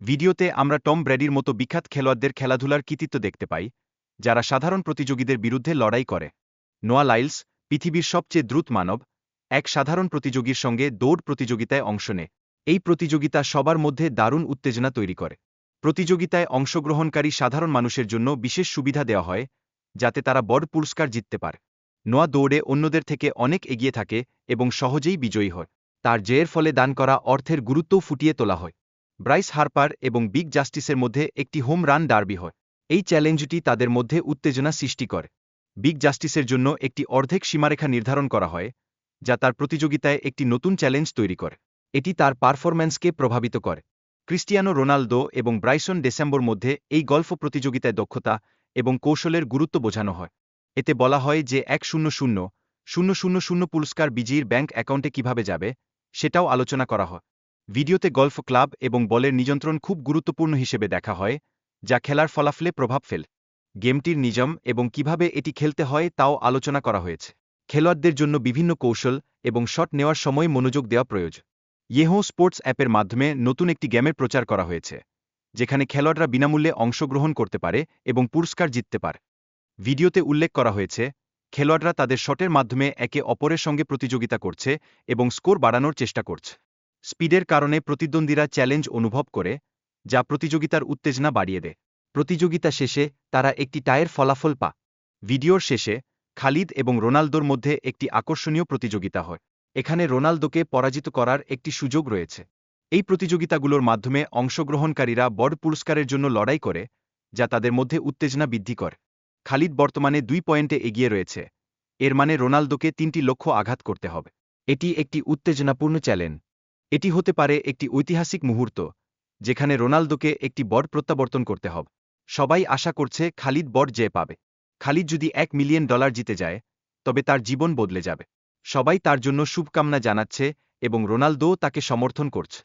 ভিডিওতে আমরা টম ব্র্যাডির মতো বিখ্যাত খেলোয়াড়দের খেলাধুলার কৃতিত্ব দেখতে পাই, যারা সাধারণ প্রতিযোগীদের বিরুদ্ধে লড়াই করে। নোয়া লাইলস, পৃথিবীর সবচেয়ে দ্রুত মানব, এক সাধারণ প্রতিযোগীর সঙ্গে দৌড় প্রতিযোগিতায় অংশ নেয়। এই প্রতিযোগিতা সবার মধ্যে দারুণ উত্তেজনা তৈরি করে। প্রতিযোগিতায় অংশগ্রহণকারী সাধারণ মানুষের জন্য বিশেষ সুবিধা দেওয়া হয়, যাতে তারা বড় পুরস্কার জিততে পারে। নোয়া দৌড়ে অন্যদের থেকে অনেক এগিয়ে থাকে এবং সহজেই বিজয়ী হয়। তার জয়ের ফলে দান করা অর্থের গুরুত্বও ফুটিয়ে তোলা হয়। ব্রাইস হার্পার এবং বিগ জাস্টিসের মধ্যে একটি হোম রান ডার্বি হয়। এই চ্যালেঞ্জটি তাদের মধ্যে উত্তেজনা সৃষ্টি করে। বিগ জাস্টিসের জন্য একটি অর্ধেক সীমারেখা নির্ধারণ করা হয়, যা তার প্রতিযোগিতায় একটি নতুন চ্যালেঞ্জ তৈরি করে। এটি তার পারফরম্যান্সকে প্রভাবিত করে। ক্রিস্টিয়ানো রোনালদো এবং ব্রাইসন ডিসেম্বর মধ্যে এই গল্ফ প্রতিযোগিতায় দক্ষতা এবং কৌশলের গুরুত্ব বোঝানো হয়। এতে বলা হয় যে 100,000 পুরস্কার বিজয়ীর ব্যাংক অ্যাকাউন্টে কিভাবে যাবে, সেটাও আলোচনা করা হয়। ভিডিওতে গল্ফ ক্লাব এবং বলের নিয়ন্ত্রণ খুব গুরুত্বপূর্ণ হিসেবে দেখা হয়, যা খেলার ফলাফলে প্রভাব ফেলে। গেমটির নিয়ম এবং কিভাবে এটি খেলতে হয় তাও আলোচনা করা হয়েছে। খেলোয়াড়দের জন্য বিভিন্ন কৌশল এবং শট নেওয়ার সময় মনোযোগ দেওয়া প্রয়োজন। ইয়েহো স্পোর্টস অ্যাপের মাধ্যমে নতুন একটি গেমের প্রচার করা হয়েছে, যেখানে খেলোয়াড়রা বিনামূল্যে অংশগ্রহণ করতে পারে এবং পুরস্কার জিততে পারে। ভিডিওতে উল্লেখ করা হয়েছে, খেলোয়াড়রা তাদের শটের মাধ্যমে একে অপরের সঙ্গে প্রতিযোগিতা করছে এবং স্কোর বাড়ানোর চেষ্টা করছে। স্পিডের কারণে প্রতিদ্বন্দ্বীরা চ্যালেঞ্জ অনুভব করে, যা প্রতিযোগিতার উত্তেজনা বাড়িয়ে দেয়। প্রতিযোগিতা শেষে তারা একটি টায়ের ফলাফল পায়। ভিডিওর শেষে খালিদ এবং রোনালদোর মধ্যে একটি আকর্ষণীয় প্রতিযোগিতা হয়। এখানে রোনালদোকে পরাজিত করার একটি সুযোগ রয়েছে। এই প্রতিযোগিতাগুলোর মাধ্যমে অংশগ্রহণকারীরা বড় পুরস্কারের জন্য লড়াই করে, যা তাদের মধ্যে উত্তেজনা বৃদ্ধি করে। খালিদ বর্তমানে 2 পয়েন্টে এগিয়ে রয়েছে, এর মানে রোনালদোকে 3টি লক্ষ্য আঘাত করতে হবে। এটি একটি উত্তেজনাপূর্ণ চ্যালেঞ্জ। এটি হতে পারে একটি ঐতিহাসিক মুহূর্ত, যেখানে রোনালদোকে একটি বড় প্রত্যাবর্তন করতে হবে। সবাই আশা করছে খালিদ বড় জয় পাবে। খালিদ যদি $1 মিলিয়ন জিতে যায়, তবে তার জীবন বদলে যাবে। সবাই তার জন্য শুভকামনা জানাচ্ছে এবং রোনালদোও তাকে সমর্থন করছে।